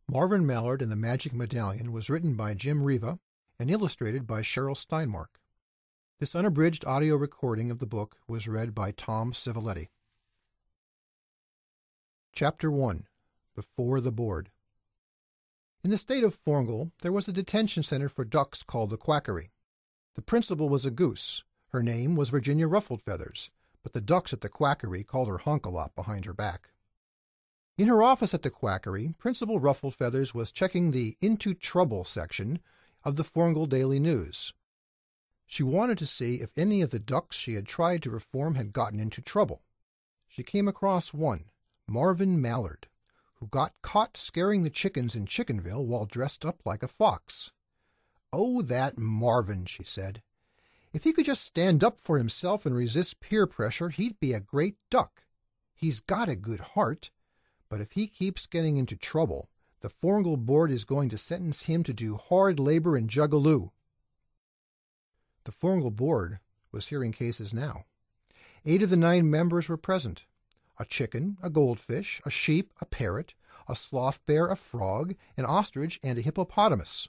Marvin Mallard and the Magic Medallion was written by Jim Riva and illustrated by Cheryl Steinmark. This unabridged audio recording of the book was read by Tom Civiletti. Chapter 1. Before the Board. In the state of Forngal, there was a detention center for ducks called the Quackery. The principal was a goose. Her name was Virginia Ruffled-Feathers, but the ducks at the Quackery called her Honk-a-Lot behind her back. In her office at the Quackery, Principal Ruffled-Feathers was checking the Into Trouble section of the Forngal Daily News. She wanted to see if any of the ducks she had tried to reform had gotten into trouble. She came across one, Marvin Mallard, who got caught scaring the chickens in Chickenville while dressed up like a fox. "Oh, that Marvin," she said. "If he could just stand up for himself and resist peer pressure, he'd be a great duck. He's got a good heart, but if he keeps getting into trouble, the Forngal Board is going to sentence him to do hard labor in Jugaloo." The Forngal Board was hearing cases now. 8 of the 9 members were present. A chicken, a goldfish, a sheep, a parrot, a sloth bear, a frog, an ostrich, and a hippopotamus.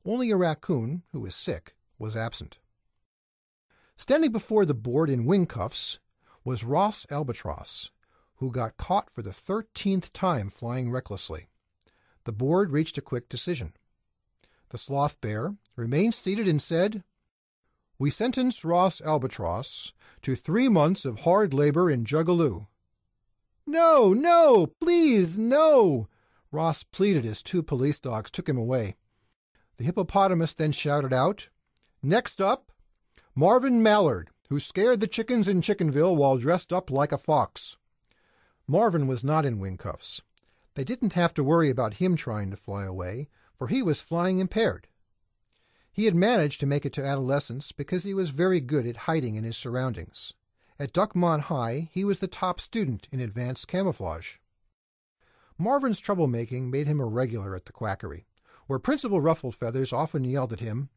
Only a raccoon, who was sick, was absent. Standing before the board in wing cuffs was Ross Albatross, who got caught for the 13th time flying recklessly. The board reached a quick decision. The sloth bear remained seated and said, "We sentence Ross Albatross to 3 months of hard labor in Jugaloo." "No, no, please, no!" Ross pleaded as 2 police dogs took him away. The hippopotamus then shouted out, "Next up, Marvin Mallard, who scared the chickens in Chickenville while dressed up like a fox." Marvin was not in wing cuffs. They didn't have to worry about him trying to fly away, for he was flying impaired. He had managed to make it to adolescence because he was very good at hiding in his surroundings. At Duckmont High, he was the top student in advanced camouflage. Marvin's troublemaking made him a regular at the Quackery, where Principal Ruffled-Feathers often yelled at him,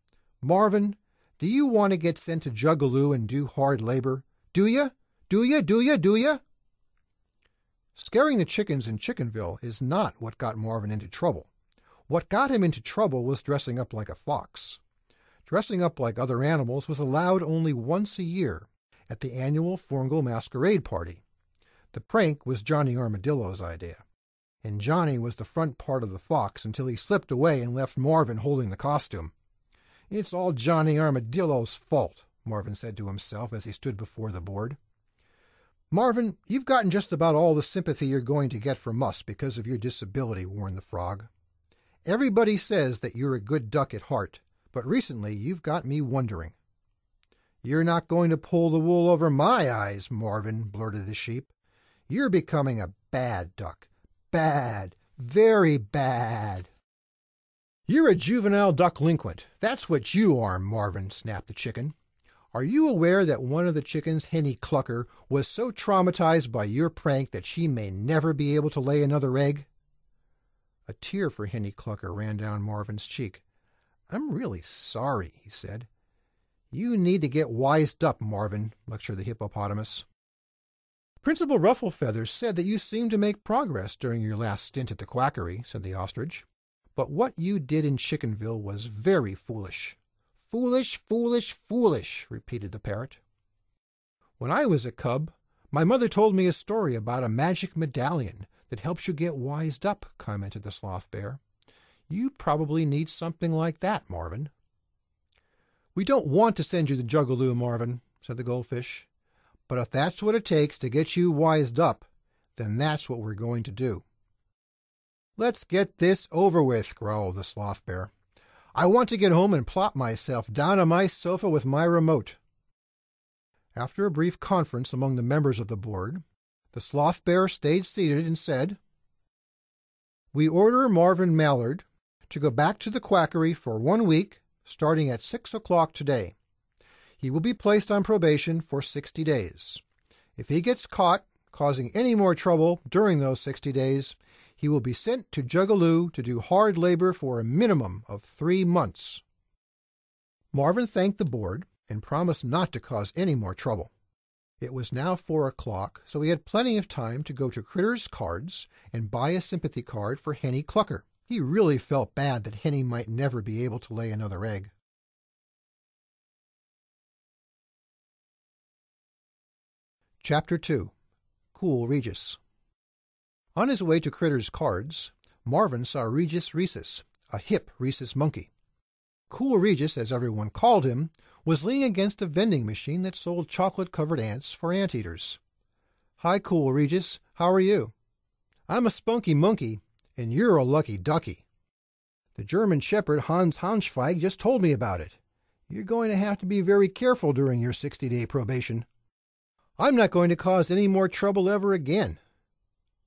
"Marvin, do you want to get sent to Jugaloo and do hard labor? Do ya? Do ya? Do ya? Do ya?" Scaring the chickens in Chickenville is not what got Marvin into trouble. What got him into trouble was dressing up like a fox. Dressing up like other animals was allowed only once a year, at the annual Forngal Masquerade Party. The prank was Johnny Armadillo's idea, and Johnny was the front part of the fox until he slipped away and left Marvin holding the costume. "It's all Johnny Armadillo's fault," Marvin said to himself as he stood before the board. "Marvin, you've gotten just about all the sympathy you're going to get from us because of your disability," warned the frog. "Everybody says that you're a good duck at heart, but recently you've got me wondering." "You're not going to pull the wool over my eyes, Marvin," blurted the sheep. "You're becoming a bad duck. Bad. Very bad." "You're a juvenile ducklinquent. That's what you are, Marvin," snapped the chicken. "Are you aware that one of the chickens, Henny Clucker, was so traumatized by your prank that she may never be able to lay another egg?" A tear for Henny Clucker ran down Marvin's cheek. "I'm really sorry," he said. "You need to get wised up, Marvin," lectured the hippopotamus. "Principal Ruffled-Feathers said that you seemed to make progress during your last stint at the Quackery," said the ostrich. "But what you did in Chickenville was very foolish." "Foolish, foolish, foolish," repeated the parrot. "When I was a cub, my mother told me a story about a magic medallion that helps you get wised up," commented the sloth bear. "You probably need something like that, Marvin." "We don't want to send you to Jugaloo, Marvin," said the goldfish. "But if that's what it takes to get you wised up, then that's what we're going to do." "Let's get this over with," growled the sloth bear. "I want to get home and plop myself down on my sofa with my remote." After a brief conference among the members of the board, the sloth bear stayed seated and said, "We order Marvin Mallard to go back to the Quackery for 1 week, starting at 6 o'clock today. He will be placed on probation for 60 days. If he gets caught causing any more trouble during those 60 days, he will be sent to Jugaloo to do hard labor for a minimum of 3 months." Marvin thanked the board and promised not to cause any more trouble. It was now 4 o'clock, so he had plenty of time to go to Critter's Cards and buy a sympathy card for Henny Clucker, He really felt bad that Henny might never be able to lay another egg. Chapter 2. Cool Regis. On his way to Critter's cards, Marvin saw Regis Rhesus, a hip rhesus monkey. Cool Regis, as everyone called him, was leaning against a vending machine that sold chocolate-covered ants for anteaters. "Hi, Cool Regis. How are you?" "I'm a spunky monkey, and you're a lucky ducky. The German shepherd Hans Hanschweig just told me about it. You're going to have to be very careful during your 60-day probation." "I'm not going to cause any more trouble ever again."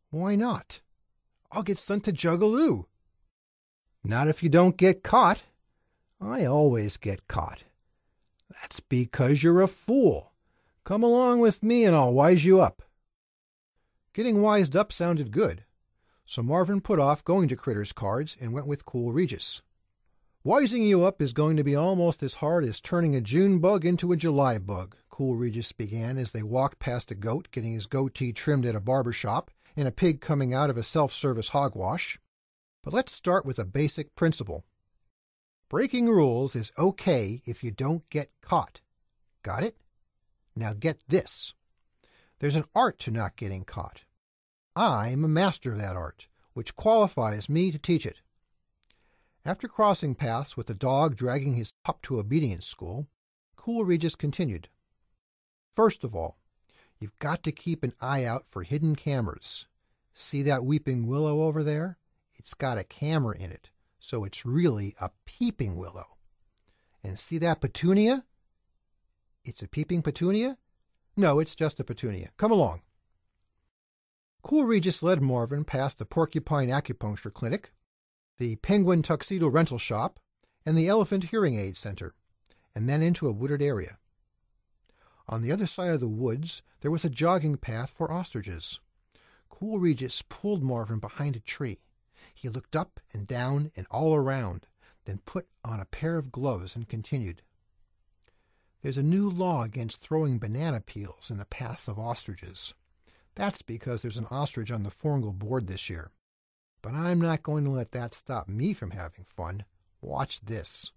"Why not?" "I'll get sent to Jugaloo." "Not if you don't get caught." "I always get caught." "That's because you're a fool. Come along with me and I'll wise you up." Getting wised up sounded good, so Marvin put off going to Critter's cards and went with Cool Regis. "Wising you up is going to be almost as hard as turning a June bug into a July bug," Cool Regis began as they walked past a goat getting his goatee trimmed at a barber shop and a pig coming out of a self-service hogwash. "But let's start with a basic principle. Breaking rules is okay if you don't get caught. Got it? Now get this. There's an art to not getting caught. I'm a master of that art, which qualifies me to teach it." After crossing paths with the dog dragging his pup to obedience school, Cool Regis continued. "First of all, you've got to keep an eye out for hidden cameras. See that weeping willow over there? It's got a camera in it, so it's really a peeping willow. And see that petunia? It's a peeping petunia? No, it's just a petunia. Come along." Cool Regis led Marvin past the Porcupine Acupuncture Clinic, the Penguin Tuxedo Rental Shop, and the Elephant Hearing Aid Center, and then into a wooded area. On the other side of the woods there was a jogging path for ostriches. Cool Regis pulled Marvin behind a tree. He looked up and down and all around, then put on a pair of gloves and continued. "There's a new law against throwing banana peels in the paths of ostriches. That's because there's an ostrich on the Forngal board this year. But I'm not going to let that stop me from having fun. Watch this."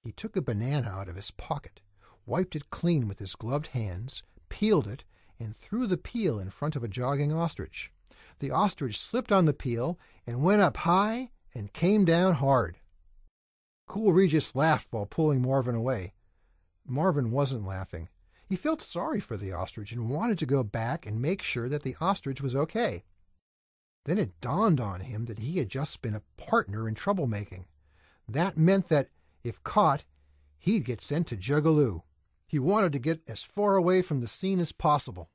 He took a banana out of his pocket, wiped it clean with his gloved hands, peeled it, and threw the peel in front of a jogging ostrich. The ostrich slipped on the peel and went up high and came down hard. Cool Regis laughed while pulling Marvin away. Marvin wasn't laughing. He felt sorry for the ostrich and wanted to go back and make sure that the ostrich was okay. Then it dawned on him that he had just been a partner in troublemaking. That meant that, if caught, he'd get sent to Jugaloo. He wanted to get as far away from the scene as possible.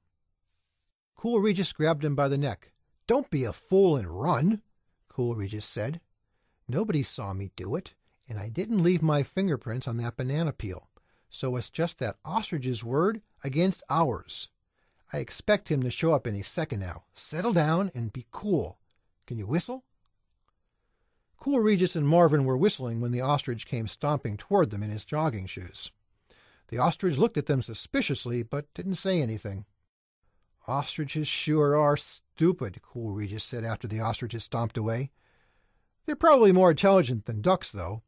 Cool Regis grabbed him by the neck. "Don't be a fool and run," Cool Regis said. "Nobody saw me do it, and I didn't leave my fingerprints on that banana peel. So it's just that ostrich's word against ours. I expect him to show up any second now. Settle down and be cool. Can you whistle?" Cool Regis and Marvin were whistling when the ostrich came stomping toward them in his jogging shoes. The ostrich looked at them suspiciously, but didn't say anything. "Ostriches sure are stupid," Cool Regis said after the ostriches stomped away. "They're probably more intelligent than ducks, though.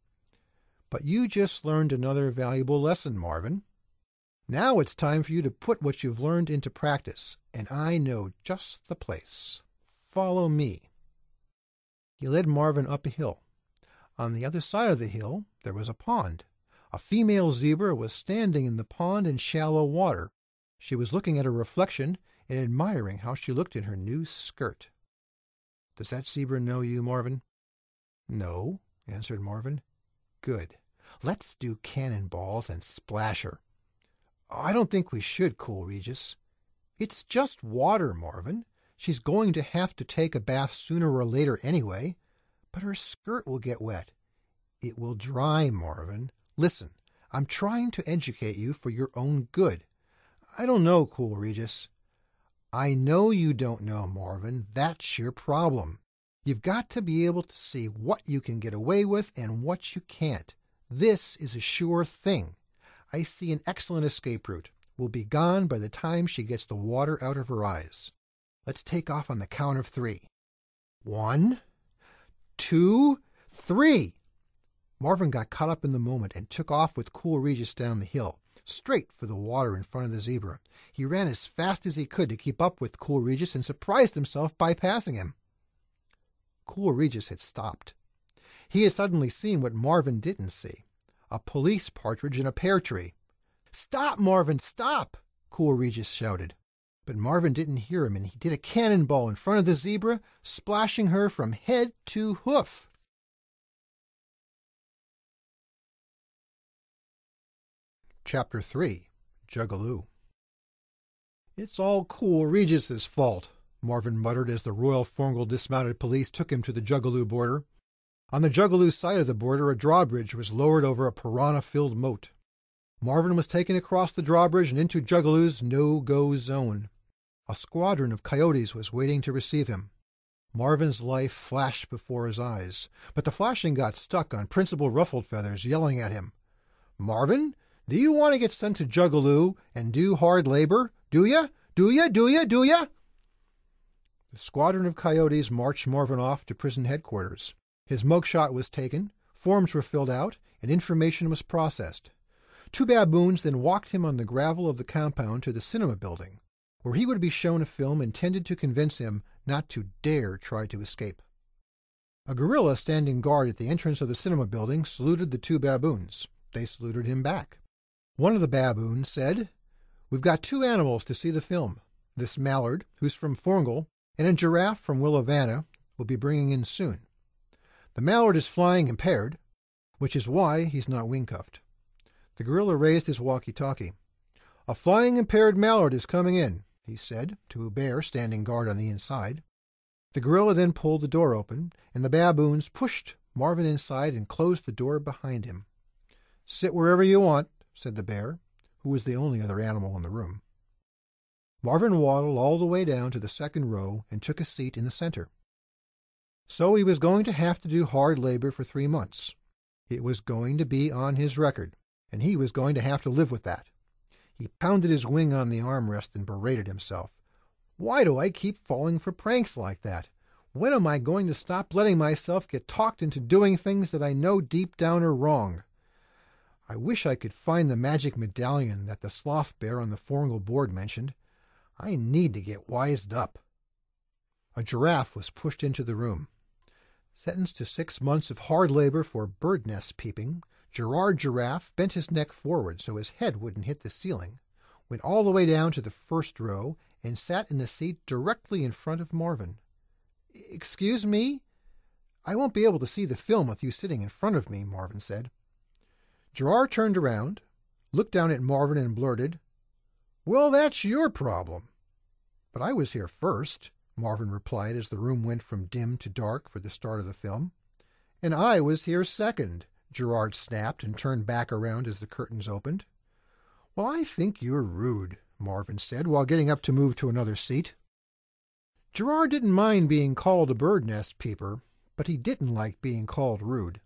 But you just learned another valuable lesson, Marvin. Now it's time for you to put what you've learned into practice, and I know just the place. Follow me." He led Marvin up a hill. On the other side of the hill there was a pond. A female zebra was standing in the pond in shallow water. She was looking at her reflection and admiring how she looked in her new skirt. "Does that zebra know you, Marvin?" "No," answered Marvin. "Good. Let's do cannonballs and splash her." "I don't think we should, Cool Regis." "It's just water, Marvin. She's going to have to take a bath sooner or later anyway. But her skirt will get wet." "It will dry, Marvin. Listen, I'm trying to educate you for your own good." "I don't know, Cool Regis." "I know you don't know, Marvin. That's your problem. You've got to be able to see what you can get away with and what you can't. This is a sure thing. I see an excellent escape route. We'll be gone by the time she gets the water out of her eyes. Let's take off on the count of 3. 1, 2, 3. Marvin got caught up in the moment and took off with Cool Regis down the hill, straight for the water in front of the zebra. He ran as fast as he could to keep up with Cool Regis and surprised himself by passing him. Cool Regis had stopped. He had suddenly seen what Marvin didn't see, a police partridge in a pear tree. "Stop, Marvin, stop!" Cool Regis shouted. But Marvin didn't hear him, and he did a cannonball in front of the zebra, splashing her from head to hoof. Chapter 3. Jugaloo. "It's all Cool Regis's fault," Marvin muttered as the Royal Forngal Dismounted Police took him to the Jugaloo border. On the Jugaloo side of the border, a drawbridge was lowered over a piranha-filled moat. Marvin was taken across the drawbridge and into Jugaloo's no-go zone. A squadron of coyotes was waiting to receive him. Marvin's life flashed before his eyes, but the flashing got stuck on Principal Ruffled-Feathers yelling at him. "Marvin, do you want to get sent to Jugaloo and do hard labor? Do ya? Do ya? Do ya? Do ya?" The squadron of coyotes marched Marvin off to prison headquarters. His mugshot was taken, forms were filled out, and information was processed. 2 baboons then walked him on the gravel of the compound to the cinema building, where he would be shown a film intended to convince him not to dare try to escape. A gorilla standing guard at the entrance of the cinema building saluted the 2 baboons. They saluted him back. One of the baboons said, "We've got 2 animals to see the film. This mallard, who's from Forngal, and a giraffe from Willavana will be bringing in soon. The mallard is flying-impaired, which is why he's not wing-cuffed." The gorilla raised his walkie-talkie. "A flying-impaired mallard is coming in," he said to a bear standing guard on the inside. The gorilla then pulled the door open, and the baboons pushed Marvin inside and closed the door behind him. "Sit wherever you want," said the bear, who was the only other animal in the room. Marvin waddled all the way down to the second row and took a seat in the center. So he was going to have to do hard labor for 3 months. It was going to be on his record, and he was going to have to live with that. He pounded his wing on the armrest and berated himself. "Why do I keep falling for pranks like that? When am I going to stop letting myself get talked into doing things that I know deep down are wrong? I wish I could find the magic medallion that the sloth bear on the Forngal board mentioned. I need to get wised up." A giraffe was pushed into the room. Sentenced to 6 months of hard labor for bird nest peeping, Gerard Giraffe bent his neck forward so his head wouldn't hit the ceiling, went all the way down to the first row, and sat in the seat directly in front of Marvin. "Excuse me? I won't be able to see the film with you sitting in front of me," Marvin said. Gerard turned around, looked down at Marvin and blurted, "Well, that's your problem." "But I was here first," Marvin replied as the room went from dim to dark for the start of the film. "And I was here second," Gerard snapped and turned back around as the curtains opened. "Well, I think you're rude," Marvin said while getting up to move to another seat. Gerard didn't mind being called a bird nest peeper, but he didn't like being called rude.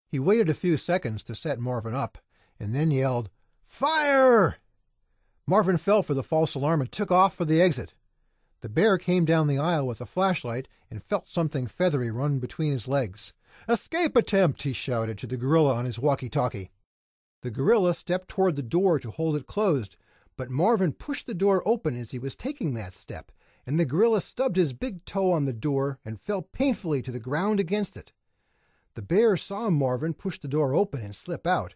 He waited a few seconds to set Marvin up, and then yelled, "Fire!" Marvin fell for the false alarm and took off for the exit. The bear came down the aisle with a flashlight and felt something feathery run between his legs. "Escape attempt!" he shouted to the gorilla on his walkie-talkie. The gorilla stepped toward the door to hold it closed, but Marvin pushed the door open as he was taking that step, and the gorilla stubbed his big toe on the door and fell painfully to the ground against it. The bear saw Marvin push the door open and slip out,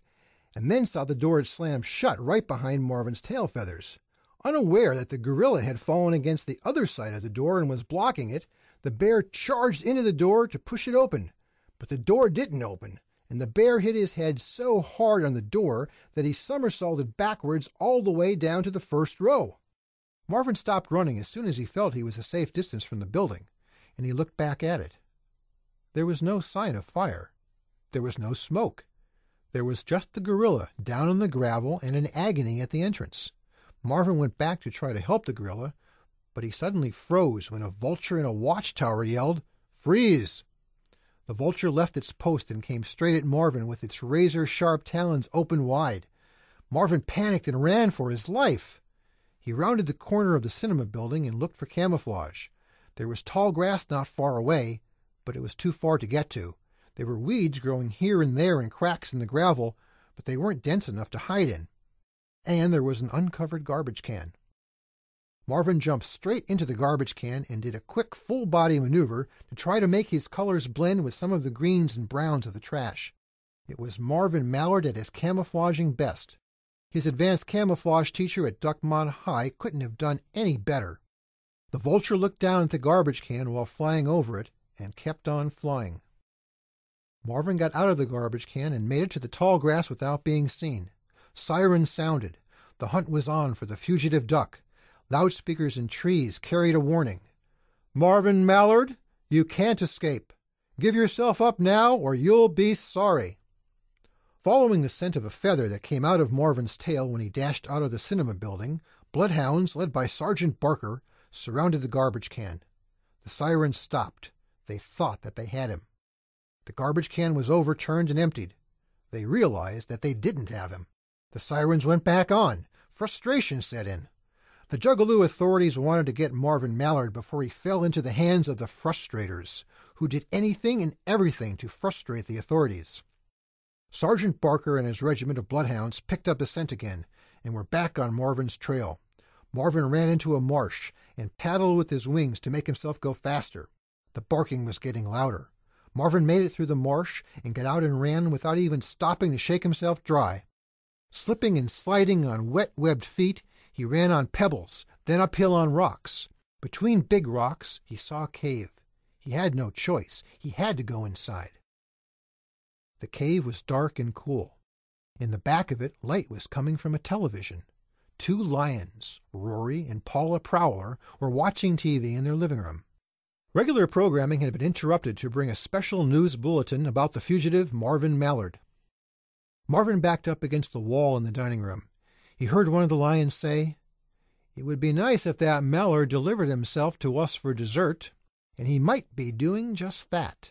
and then saw the door slam shut right behind Marvin's tail feathers. Unaware that the gorilla had fallen against the other side of the door and was blocking it, the bear charged into the door to push it open. But the door didn't open, and the bear hit his head so hard on the door that he somersaulted backwards all the way down to the first row. Marvin stopped running as soon as he felt he was a safe distance from the building, and he looked back at it. There was no sign of fire. There was no smoke. There was just the gorilla down on the gravel and in agony at the entrance. Marvin went back to try to help the gorilla, but he suddenly froze when a vulture in a watchtower yelled, "Freeze!" The vulture left its post and came straight at Marvin with its razor-sharp talons open wide. Marvin panicked and ran for his life. He rounded the corner of the cinema building and looked for camouflage. There was tall grass not far away, but it was too far to get to. There were weeds growing here and there in cracks in the gravel, but they weren't dense enough to hide in. And there was an uncovered garbage can. Marvin jumped straight into the garbage can and did a quick full-body maneuver to try to make his colors blend with some of the greens and browns of the trash. It was Marvin Mallard at his camouflaging best. His advanced camouflage teacher at Duckmont High couldn't have done any better. The vulture looked down at the garbage can while flying over it and kept on flying. Marvin got out of the garbage can and made it to the tall grass without being seen. Sirens sounded. The hunt was on for the fugitive duck. Loudspeakers in trees carried a warning. "Marvin Mallard, you can't escape. Give yourself up now or you'll be sorry." Following the scent of a feather that came out of Marvin's tail when he dashed out of the cinema building, bloodhounds, led by Sergeant Barker, surrounded the garbage can. The sirens stopped. They thought that they had him. The garbage can was overturned and emptied. They realized that they didn't have him. The sirens went back on. Frustration set in. The Juggalo authorities wanted to get Marvin Mallard before he fell into the hands of the frustrators, who did anything and everything to frustrate the authorities. Sergeant Barker and his regiment of bloodhounds picked up the scent again and were back on Marvin's trail. Marvin ran into a marsh and paddled with his wings to make himself go faster. The barking was getting louder. Marvin made it through the marsh and got out and ran without even stopping to shake himself dry. Slipping and sliding on wet, webbed feet, he ran on pebbles, then uphill on rocks. Between big rocks, he saw a cave. He had no choice. He had to go inside. The cave was dark and cool. In the back of it, light was coming from a television. 2 lions, Rory and Paula Prowler, were watching TV in their living room. Regular programming had been interrupted to bring a special news bulletin about the fugitive Marvin Mallard. Marvin backed up against the wall in the dining room. He heard one of the lions say, "It would be nice if that Mallard delivered himself to us for dessert, and he might be doing just that.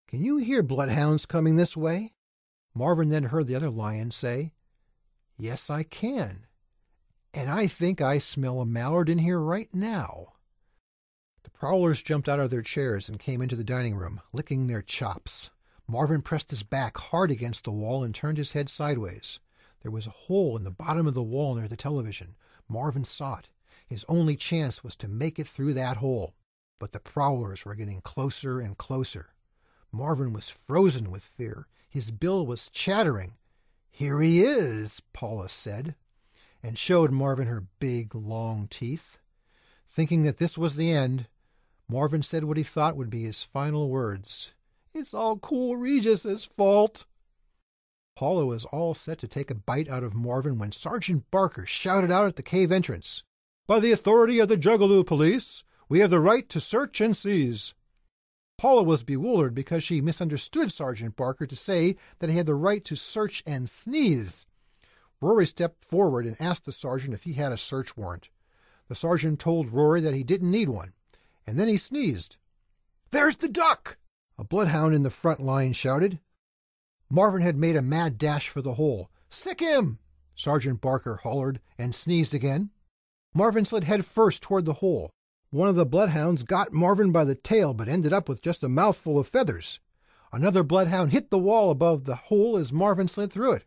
Can you hear bloodhounds coming this way?" Marvin then heard the other lion say, "Yes, I can. And I think I smell a mallard in here right now." The prowlers jumped out of their chairs and came into the dining room, licking their chops. Marvin pressed his back hard against the wall and turned his head sideways. There was a hole in the bottom of the wall near the television. Marvin saw it. His only chance was to make it through that hole. But the prowlers were getting closer and closer. Marvin was frozen with fear. His bill was chattering. "Here he is," Paula said, and showed Marvin her big, long teeth. Thinking that this was the end, Marvin said what he thought would be his final words. "It's all Cool Regis's fault." Paula was all set to take a bite out of Marvin when Sergeant Barker shouted out at the cave entrance, "By the authority of the Juggalo police, we have the right to search and seize." Paula was bewildered because she misunderstood Sergeant Barker to say that he had the right to search and sneeze. Rory stepped forward and asked the sergeant if he had a search warrant. The sergeant told Rory that he didn't need one, and then he sneezed. "There's the duck!" a bloodhound in the front line shouted. Marvin had made a mad dash for the hole. "Sick him!" Sergeant Barker hollered and sneezed again. Marvin slid head first toward the hole. One of the bloodhounds got Marvin by the tail but ended up with just a mouthful of feathers. Another bloodhound hit the wall above the hole as Marvin slid through it.